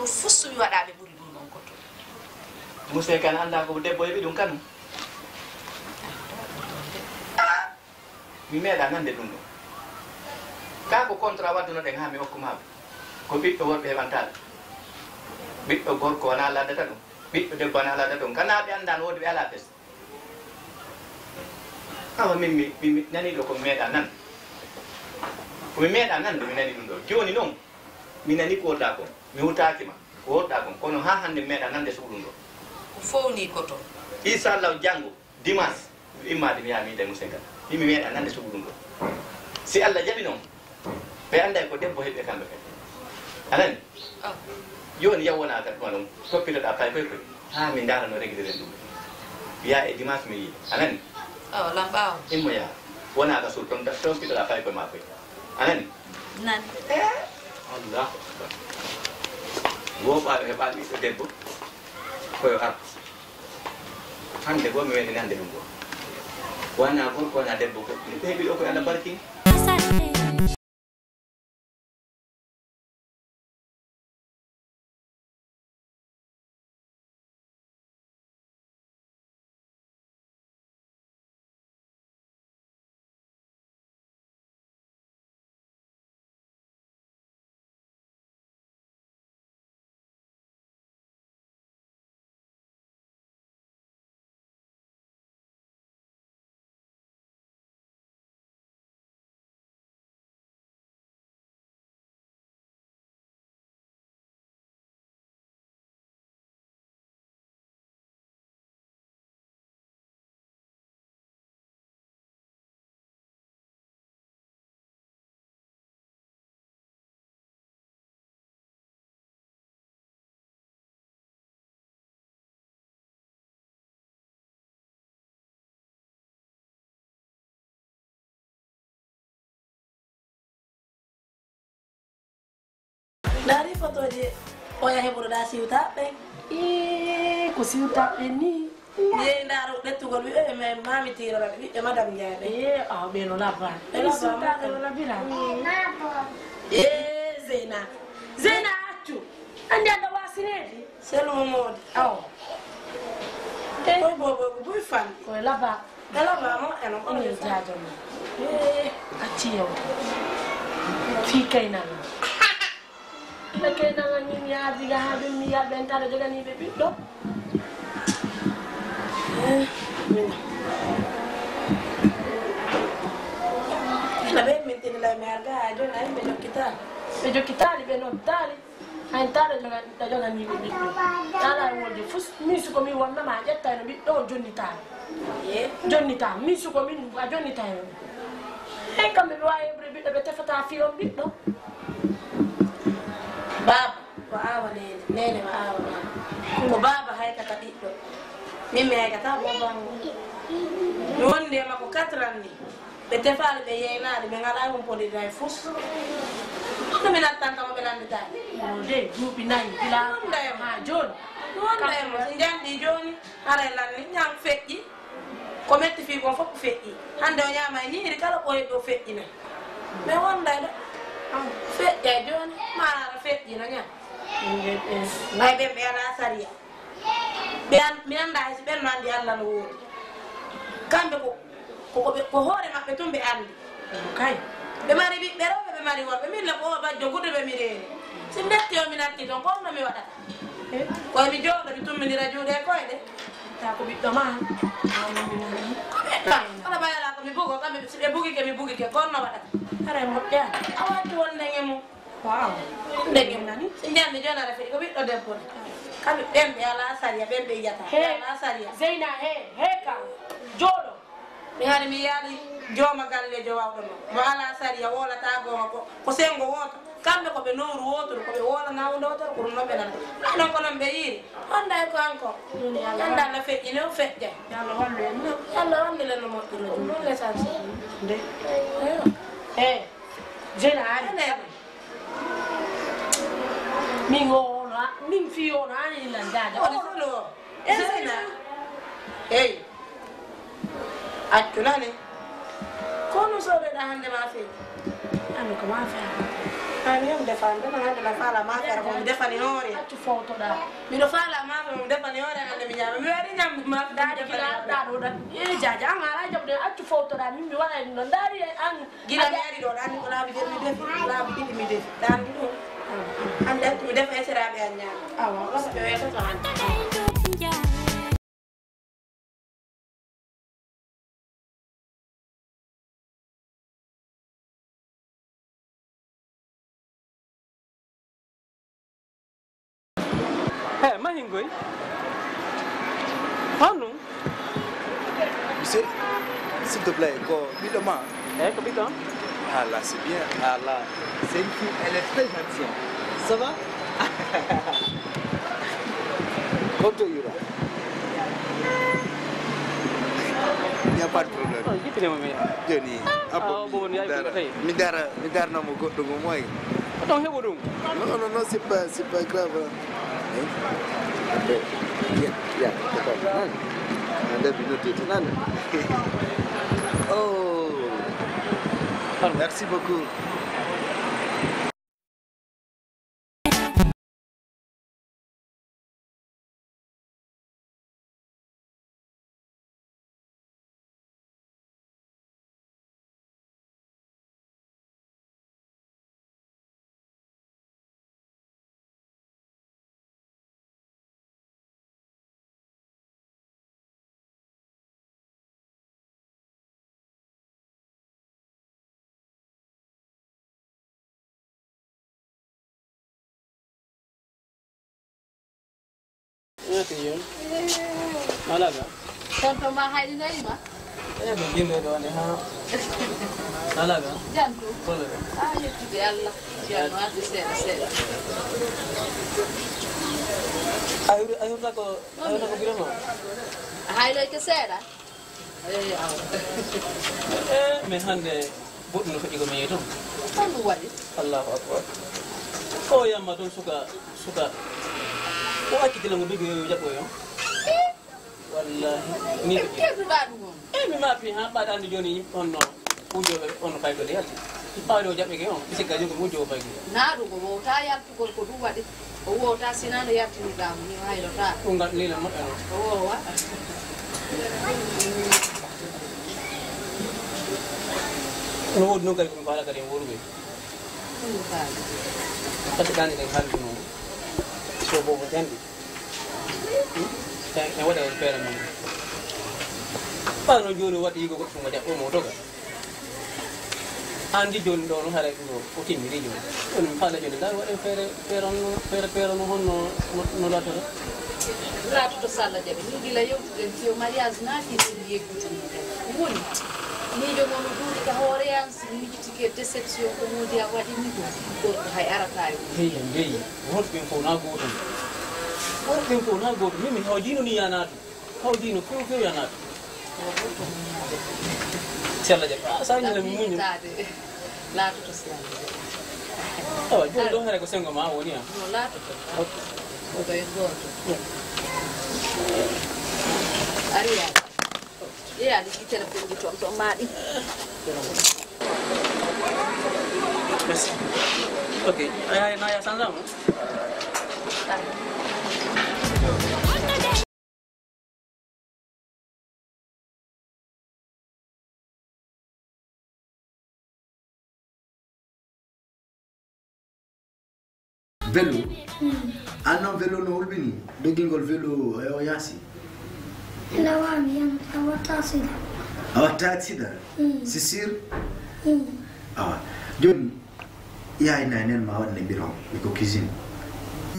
fussu wi waɗaɓe ɓuri ɗum ɗon koto musse kan anda ko debbo heɓi ɗum kanu mi meeɗa nande ɗum ɗo ka ko contrat waddunoɗen ha mi hokkumaɓe ko ɓiɗɗo worɓe heɓantaɓe ɓiɗɗo gorko wona laddata ɗum ɓiɗɗo debbo wona laddata ɗum kana ɓe andan woodi ɓe ala fes awa min mi nani ɗo komi meeɗa nan komi meeɗa nande mi nani ɗum ɗo joni noon mi nani ko woɗɗa kon mi hutaki ma ko woɗɗa kon kono ha hande mi meeɗa nande suɗum ɗo ko fowni koto inchallah janggo dimanche immade mi yaha mi yiida musidɗo mi meeɗa nande suɗum ɗo si Allah jaɓi noon ɓe anday ko debbo heɓɓe kamɓe kadi anani joni yawwona kadi ɗuma ɗum toppitoɗa pay koy koy ha min darano réguliren ɗum wiya e dimanche mi yiida anani lam ɓawo immo yaha wona ka sur ton toppitoɗa pay koye ma koy anani nan allahu akbar woɓaɗo heɓa ɓiɗɗo debbo koyo ar hande bo mi weɗi nande ɗum ɗo wana gorko wana debbo ko ɓe heɓi ɗo koye Allah barkin dari fotoje oya heɓuroɗa siwtaɓɓe ko siwtaɓɓe ni yeyi ndaro ɗettugol wiɓe ɓe mami tiroraɓe ɓiɓɓe madame ndiaye ɓe no labbani ɓe siwtaɓe no labbira zeyna accu andi aɗa wasinede selmumode aw koye bobo ko buy fan koye labba e labbamo eno ene jajono acci yew fi kaynanga ɓe kaynanga ñin yaadiga ha ɗum mi yaɓe en taɗa joganiɓe ɓiɗɗo ena ɓe mintinilay mi arga ha joni ayi ɓe jokkitali ɓe jokkitali ɓe noddali hayn taɗa joganiɓe ɓiɗɗo taɗa wolde fus min suko min wonnama a ƴettayno ɓiɗɗo o jonnitali jonnitama min suko min a jonnitayno hen kamɓe ɓe wawi heɓre ɓiɗɗo ɓe tefata fiyon ɓiɗɗo baba ko awa nene ko awa ko baba haykata ɓiɗɗo min mi haykata bobango mi wondi e makko 4 ans ni ɓe tefali ɓe yeynade ɓe ngala humpodira e fus ɗum mi nattantamo ɓe landitani de duuɓi nayyi ila ha joni wondemo so janɗi joni haray lanni ñam feƴƴi ko metti fi kon fof ko feƴƴi hande o ñama e ñiiri kala ɓoye ɗo feƴƴina mais wonday ɗo feƴƴay joni maara feƴƴino ñam ngay ɓen ɓe ala saria mi anda hayso ɓenno andi Allah no woodi kamɓe ko hoore maɓɓe tum ɓe andi kay ɓe mari ɓiɓɓe rewɓe ɓe mari worɓe min leɓo bajjo gude ɓe mi reeni si ndetti o mi natti toon konno mi waɗata koye mi jooɗo mi tummidira juuɗe koyɗe ta ko ɓiɗɗo ma ko ɓeɗɗa ala ɓayala ko mi bugo kamɓe si ɓe bugike mi bugike konno waɗata haray moƴƴa a watti won ndege mum waw ndege nani si jandi joni aɗa feɗi ko ɓiɗɗo debbo de kamɓe ɓen ɓe ala saria ɓen ɓe yiyata ɓe ala saria zeyna he kam jooɗo mi hari mi yaali jooma gallejo wawɗo no mo ala saria wolata goma ko sengo woto kamɓe koɓe nowru wotoru koɓe wolana hunde wotoru ko ɗum noon ɓe nanta ɗon ko noon ɓe yiiri honday ko encore anda Allah feƴƴine o feƴƴay Allah wallu en no Allah wallile no moƴƴiro ɗum noon l'essentiel nde zeyna ari min ono min fi ono ani landade woni solo o Zeyna eyi accu nani kono soɗoɗa hande ma feeji ami ko ma feewa Ani yam defan dana hande la fala ma fer ko defani hore. Accu fawtoɗa. Miɗo fala ma fer mo defani hore hande mi ñama. Mi wari ñam ma Daɗi gila ɗaɗo ɗan. Jaja an ala jaɓde accu fawtoɗa min mi waɗa no ndaari an. gila mi ari ɗo ɗanni ko laabi ɗiɗi mi defi laabi ɗiɗi mi defi ɗanni ɗum hande accu mi defa e seraɓe an ñama. Awa wasa ɓe wiyata hande. Hé, Mahingoy. Pardon. Monsieur, s'il te plaît, comment? Eh, capitaine. Ah là, c'est bien. Ah là, c'est une fille, elle est très gentille. Ça va? Comme toi, Yura. Il n'y a pas de problème. Oh, gitu dia mami. Johnny, bon, il y a eu des midara na mo goɗɗo go moy. Attends, heɓo ɗum. Non, c'est pas grave. Ya, anda binote nan. Oh. Merci beaucoup. Ngati yun. Malaga. Tonton ma haydi nayi ma. Eh, ɗum yimɓe ɗo ne ha. Malaga. Jantu. Malaga. Yettude Allah. Ceerno arde seeɗa seeɗa. Ayurta ko birama. A hayloyke seeɗa. Awa. Eh, min hande boɗɗum no feƴƴi ko min yeetom. Hon ɗum waɗi. Allahu akbar. O yamma toon suka. O accitila ngo bigi jaɓɓo yo. Wallahi. Ni ko Kedduɗa ɗum on. Eh, mi maafi ha ɓaɗande joni onno ujoɓe onno faygode yalti. Ɓawde o jaɓɓe ke on, misikka joni ko ujowo faygode. Naa ɗum o wowta yaltugol ko ɗum waɗi. O wowta sinano yaltiniɗamo ni o haylota. Ɗum ngal lila moƴƴa noon. O wowa. No woodi noon kadi komi faala kadi en woruɓe. Ɗum faali. Kadi ɗani ɗen haalde noon. So bobo jandi. En waɗa on feere men. Ɓano joni waɗi yigo goɗɗum mo jaɓɓo mo doga. Andi joni ɗo no haara ɗum o timmiri joni. Ɗum mi faala joni ngal waɗen feere no honno no latata. Laatoto Salla jaɓi ni gila yewtuɗen fiyo mariage naati ɗum yeggutiniɗen woni miijo mono duuɗi ka hoore yan si mijitike déception ko modi a waɗini ɗum gorko hay arata e Ndeyi wonɓen fof na gotum. Wonɓen fof na gotum. Min mi hawjino ni yanatu. Hawjino few yanatu. Si Allah jaɓi. Sa ñala mi muñum. laatoto Salla Awa joni ɗo haara ko sengo ma woni a. no laatoto oɗo e goto ari yaade yeyaade yitere ɓenɗi toon to maaɗi Merci. Ok. Naya sanzamo. Vélo. Ah non, vélo no hulɓini dogingol vélo o yaasi. Lawami yan awata sida. A watta accident. C'est sûr? Awa joni yaay nanen ma waɗne ɓiron iko cuisine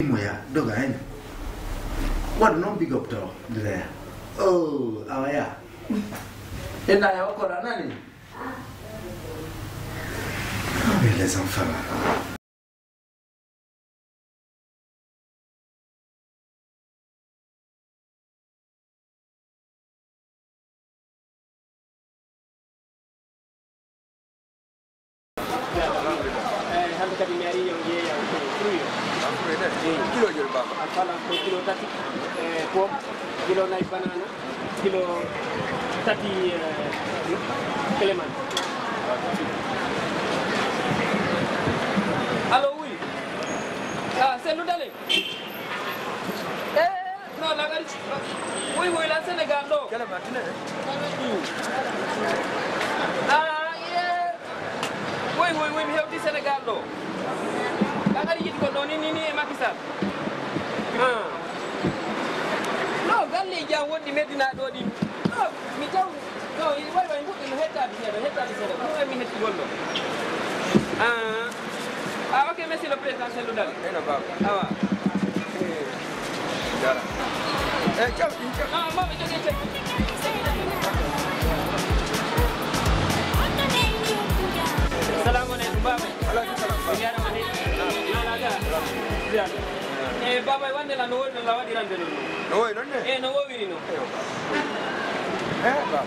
moya doga hen waɗa noon big up taw drea o awa ya enda ya wakkora nani mais les enfants Hande kadi mi ari yon jeeya fruit kilo jol baba a fala ko kilo tati pom kilo nayi banana kilo tati clément allo selu dale no la gari oui oui la Sénégal do kala matine oui oui oui mi hewti Sénégal do la gari yidi ko do ni e Macky Sall no galle jam woni Medina do di no mi taw no way mudde no hettade sere no mi hetti gollo ok merci le président Cellou Dalein ena baba awa dara ciao mama joge cek assalamu alaikum baba alaikum salam yara mane nalaga baba wande la no la wadi rande no way non ne no wowiri no baba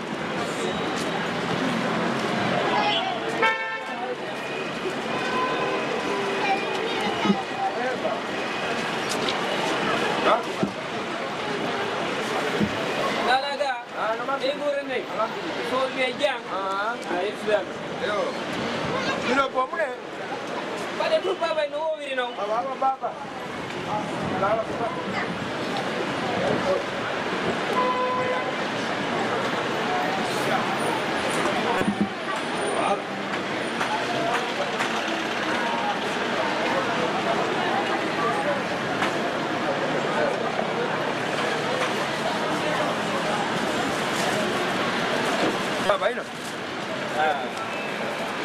nalaga gore ne so be jang ay islam yo dino pomune bade tu baba no wowiri no baba baba ino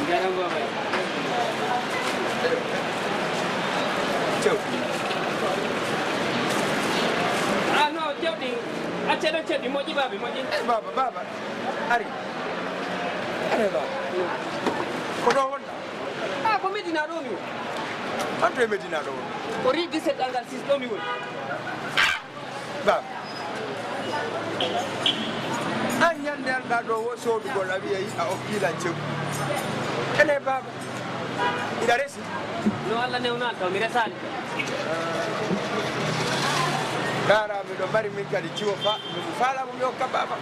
jaram baba ciao no jawdi accede cedi moji babi moji baba ari baba ko do wonda ko Medina do mi anto e Medina do ko ri 17 angal 6 do mi woni baba an yande alɗa ɗo wo sodugol a wiya a okkilan cew ene baba iɗa resi no Allah newna taw mi resani dara miɗo mari min kadi ciwo mi falamo mi hokka baba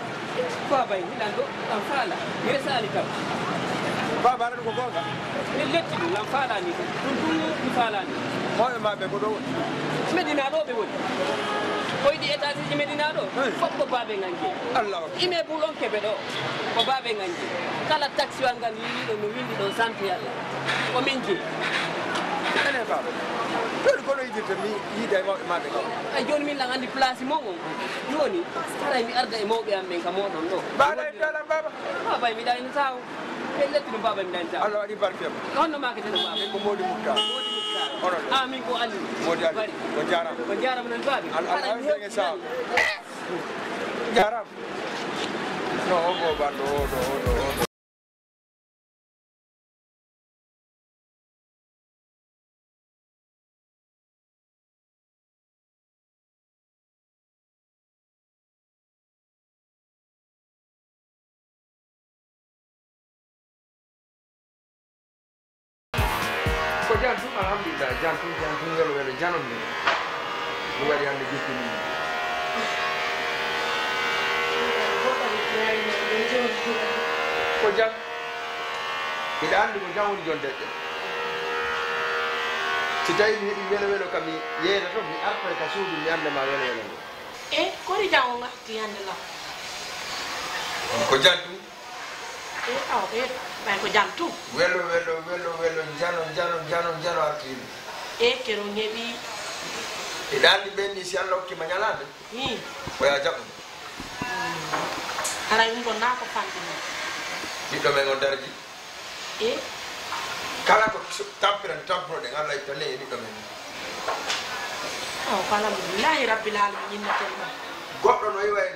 baba hiɗan ɗo am faala mi resani kam baba aɗa ɗum ko gonga min letti ɗum am falani ɗum ɗum mi falani mawɓe maɓe ko ɗo woni Medina ɗo ɓe woni koyɗi étage ji Medina ɗo fof ko baɓe ganji allah immeuble on keɓe ɗo ko baɓe ganji kala taxi wal ngal yiɗo no windi ɗo santé Allah ko min jeeyi ene baba joni kono yidirta mi yiida e mawɓe maɓe kam ay joni min lan andi place mon on joni haray mi arda e mawɓe am ɓen ka moɗon ɗo mbaɗa e dalan baba baba mi ɗani taw e letti ɗum baba mi ɗani taw allah waɗi barkema honno maketeno baba ko modi mutta onon min ko Ali modi ali ko jarama ko jarama non babi ala e saw jarama no o go bando o ko jantum alhamdulillah jantum welo janon ni mo wari hande jokkini ko jam ida andi ko jam woni jonde si tawi mi heeɓi welo kam mi yeeyna to mi arta ka suudu mi anda ma welo ngo kori jango ngati hande la ko jantum ɓay ko jantum welo jano artiri kero heeɓi ida andi ɓenni si allah hokkima ñalade koya jaɓɓum haray ɗum ɗon na ko fandino ɓiɗɗo men o darji kala ko tampunoɗen allah itta le e ɓiɗɗo men ko alhamdulillahi rabbil alamin yinnaten ɗo goɗɗo no iway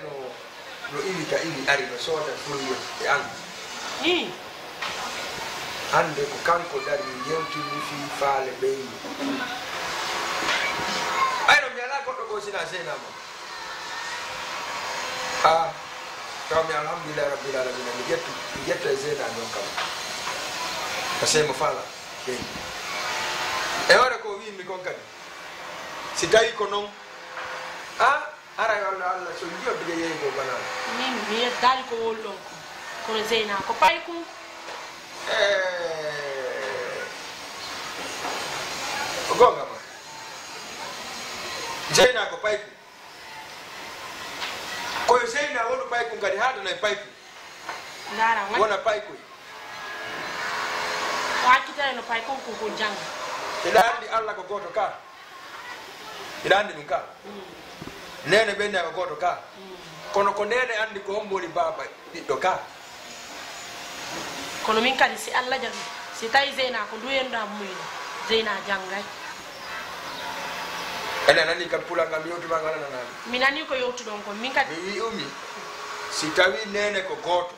no iwi ka iwi ari no sooda fulyo e an hande ko kanko dari yewtini fi faale ɓeyni ayno mi ala goɗɗo ko sina seynama tawmi alhamdulillahi rabbil alamina mi ƴetta e seynami on kam par ce que mo faala ɓeyni e waɗa ko wimi kon kadi si tawi ko noon aray walla allah so jiyo biga yeeyi ko banana min mi yeddali ko wolɗon ko kono zeyna ko pay kum gonga ma Zeyna ko payku koye Zeyna wonu payku kadi haadana e payku ngara wona payku wakkita no pay konko ko janga ida andi Allah ko goto ka ida andi ɗum ka nene ɓenni ko goto ka kono ko nene andi ko hombo woni baba ɓiɗɗo ka kono min kadi si Allah jaɓi si tawi Zeyna ko duyenɗa muyno Zeyna janggay ene nani kam pulangam yewtuma ngala nanani mi nani ko yewtuɗon kon min kadi mi wi'umi si tawi nene ko goto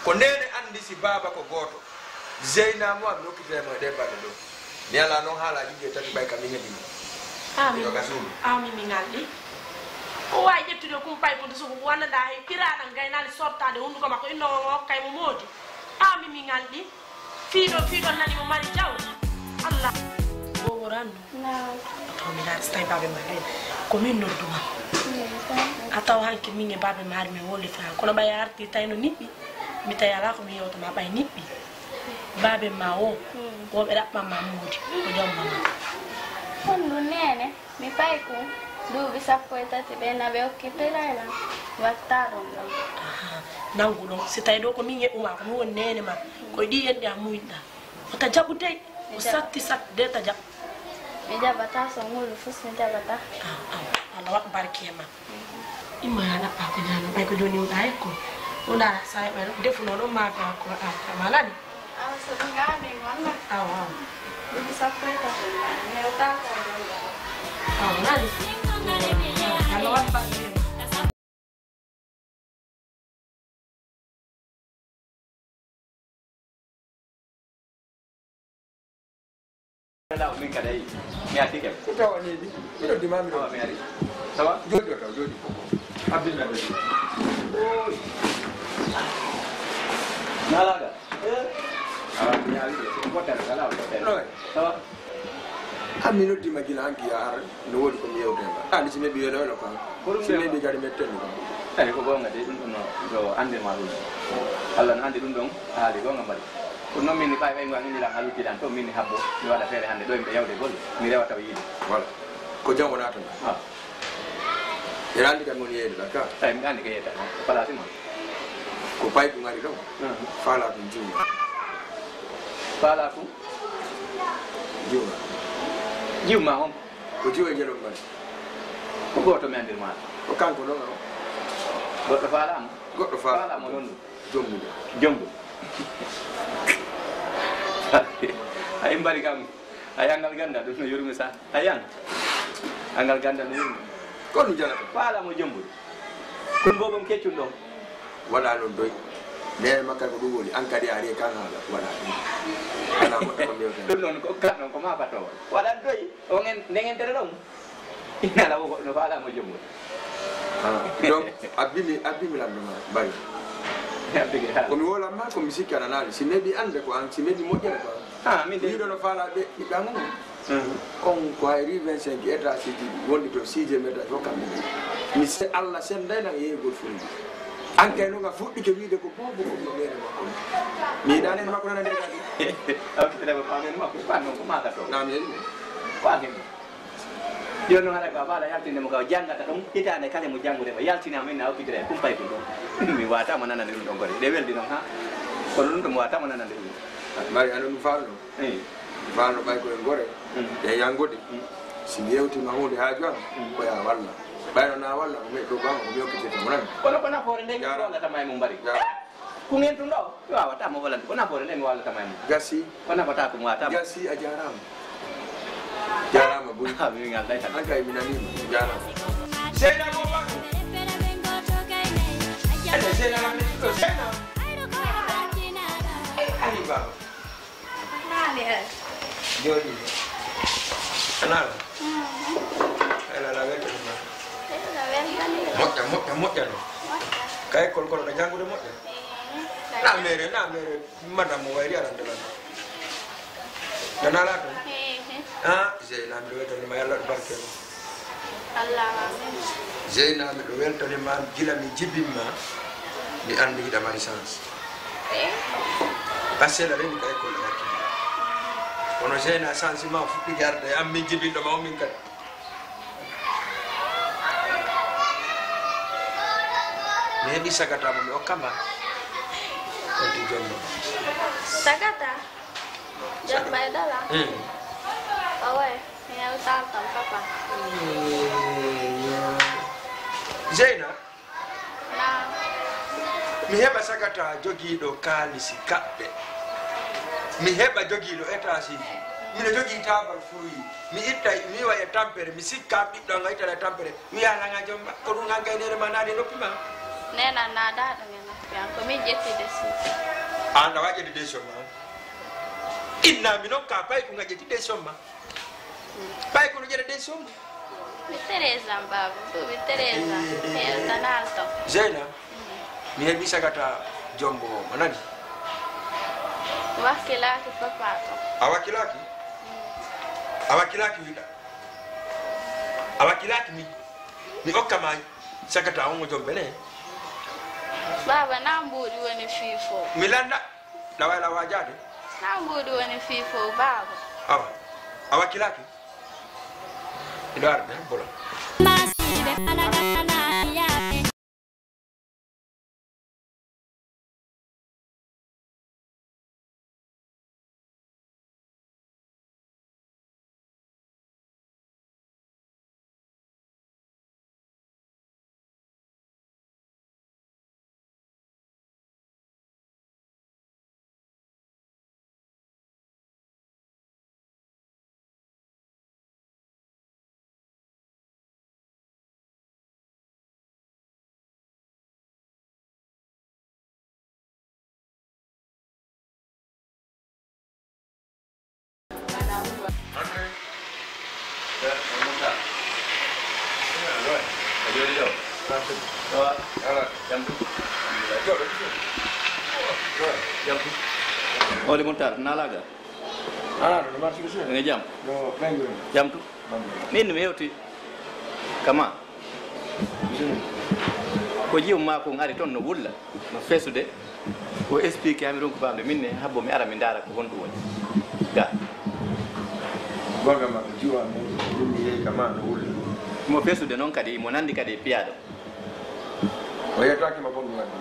ko nene andi si baba ko goto Zeyna mo am hokkitemo e ɗe balɗe ɗo mi ala noon haalaji ɗi tati ɓay kam mi heɓimo ami mi ngalɗi o wawi ƴettude kumpay ko so wonanda hay piraɗan gaynali sortade hunduko makko inno o hokkay mo moodi ami mi ngalɗi fiiɗon nani mo mari jawdi Allah boworanno mi laati so tawi baɓe ma ɓen komin nodduma a taw hanke min e baɓe ma ari min wollita kono ɓay arti tawno niɓɓi mi tawi ala komi yewtoma ɓay niɓɓi baɓe ma o woɓe ɗaɓɓanma moodi ko jammama hondu nene mi payku duuɓi sappo e tati ɓenna ɓe hokki pirayla watta ɗum ɗon nangu ɗon si tawi ɗo ko min yeɓɓuma ko mi woni nene ma koye ɗi yenɗe a muyɗa ota jaɓu dey o satti de ta jaɓ mi jaɓata so ngulu fus mi jaɓata Allah waɗ barke e ma imma ya ɗaɓɓa ko ñano ɓay ko joni wuɗa hekko wona sa heɓa defuno ɗon maafe hakko ama nani awa so ɗum gami wonna awa duuɓi sappo e tati newtaka awa nani Allah waɗ barke e ma Hello, min kada yi. Mi ati kem. Ko tawani ni? Miɗo dima miɗo. Mi ari. Ça va? Jodi o taw jodi. Abdullah jodi. Oy. Nalaga. Ah, mi ari. Ko tan kala o tan. No. Ça va? Amino dima gila anki ya ar no wodi ko mi yewtema. Andi sime bi yelo ko. Ko sime bi gari metten ko. Tawi ko gonga de ɗum ɗum no ande ma ɗum. Allah no andi ɗum ɗon haali gonga mbaɗi. Ko noon min ni ɓay ɓay ngo anndira halluɗiɗan to min ni habbo mi waɗa feere hannde ɗo yimɓe yawde golle mi rewa taw yiide voilà ko jam wona tan ene anndi kam woni yeyde ɗa ka eyi mi anndi ko yeyta ko place ma ko pay ɗum ari ɗon faala tum juuma faala tum juuma jiwma on ko jiwo e jelom mbaɗi ko goto mi anndir maɗa ko kanko ɗon o goɗɗo faalama goɗɗo faalama noon ɗum jommude jombu ay mbari kam ay angal ganda ɗum no yurmi sa ayan angal ganda no yurmi ko ɗum janata faalamo jombude kon bobom keccum ɗon waɗa noon doy nene makka ko ɗum woni an kadi a ari kan haala waɗa ɗum ala goɗɗo ko mbewten ɗum noon ko kan noon ko ma battowo waɗat doy on ndegen tere ɗon inala wo goɗɗo no faalamo jombude donc abbimi lamdoma mbari komi wolanma komi sikki aɗa naali si neɗi ande ko an si neɗi moƴƴere ko an min wiɗo no faala ɓe ɓiɓɓa mum on ko hayri 25 étage ji wonɗi to 6e étage hokkamɓe mi se Allah sendayna e yeygol fulde an kay noga fuɗɗike wiide ko bobo ko no ɓeere makko mi yiɗani makko nana nde kadi awtiɗeɓe pamen makko pan noon ko maga to nami heɗi fahimo joni noon haɗa ko a faala yaltindemo ka janggata ɗum hitande kala mo janggudema yaltinama min a hokkitire kumpay ko ɗum mi watama nanande ɗum ɗon gode ɗe weldi noon ha kono ɗum ɗum watama nanande ɗum mari ano ɗum falno falno ɓay koye gore e yanggode si mi yewtima hunde haaju am koya walla ɓayno na walla ko mi ɗo bama ko mi hokkitirta mo nami kono ko nafoore nde mi wallatama e mum mbari ko gen tum ɗo mi wawatama wallande ko nafoore nde mi wallatama e mum gasi ko nafata ko mi watama gasi a jarama jarama boy mi ngal day tan an kay mi nanima jarama seyna ko bak ande seyna lamne ɗo seyna ani baba nani e joni anala anala weltanima moƴƴa no kay école kono ɗo janngude moƴƴa na mere madame mo wayri alandelana nanala toon Zeyna miɗo weltanima yallah ɗo barkema Zeyna miɗo weltanima gila mi jibinma mi andi hiɗama licence pasel aɗa ka école ɗo hakkille kono Zeyna sensiment fuɗɗike arde am min jibinɗoma o min kadi mi heɓi sagatama mi okkama onti jomma Sagata? Jom bay dala? Awe, mi hewtan tam papa. Zeyna Na. mi heɓa sagata jogiiɗo kaalisi kaɓɓe mi heɓa jogiiɗo étasiji mino jogii tabal furuyi mi itta mi wiwa e tampere mi sikka ɓiɗɗo nga ittata e tampere wiya langa jomma ko ɗum han gaynere ma naade noppi ma Nena nada ɗum e noppi an ko min ƴettide si. an awa ƴetti décision ma innami noon ka pay ko nga ƴetti décision ma pay kono ƴeɗa décision ma Mi Teresa baba, mi Teresa. Mi hewtan alto. Zeyna mi heɓi sagata jombo o mo nani Wakkilaki papa to. a wakkilaki a wakkilaki wiɗa a wakkilaki mi okkama sagata on o jombe ne Baba na mbuɗi woni fifo. mi landa lawayla wajade Na mbuɗi woni fifo baba. awa a wakkilaki iɗo arde bola Oli Muntar nalaga no marsi ko nga jam no bengu jam tu min mi hewti kama ko jiw ma ko ngari ton no wulla no fesude ko expliquer ami ronko bamde minne habbo mi ara mi ndara ko hondu woni ga gonga ma ko jiwa mi yeyi kama no wulla mo fesude non kadi mo nandi kadi piyaado o yetaki ma bondu wadi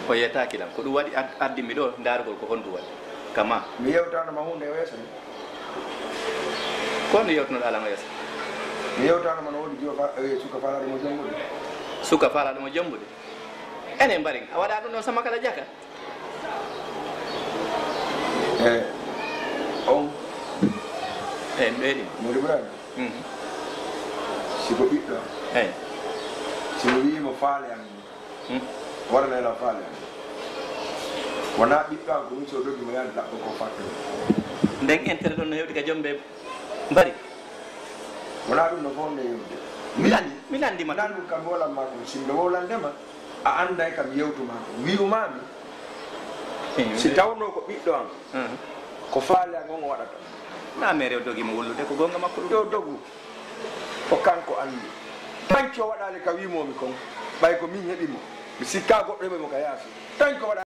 o yetaki lam ko ɗum waɗi addi mi ɗo ndarugol ko hondu waɗi kama mi yewtano ma hunde weeso ni kono yewtunoɗo alama yeeso mi yewtano ma no wodi jiwa suka falaɗo mo jombude suka falaɗo mo jombude ene mbari a waɗa ɗum ɗon sama kala jaka on eyi ɓeeɗi modi ɓurani siko ɓiɗɗo eyi simo wimo faale an waɗanayla faale an wona ɓiɗɗo an ko ɗum so dogi mo yaade ɗaɓɓo ko fatte nden intérêt ɗon no hewti ka jomɓe mbari wona ɗum no fonde yewde mi landima nan ɗum kam wolanma ko simɓe wowlandema a anday kam yewtuma ko wi'umami si tawno ko ɓiɗɗo an ko faale an on o waɗata na mere o dogimo wullude ko gonga makko ɗo dogu ko kanko andi tanki o waɗali ka wimomi kon ɓay ko min heeɓimo mi sikka goɗɗo heɓemo ka yaafi tanki o waɗa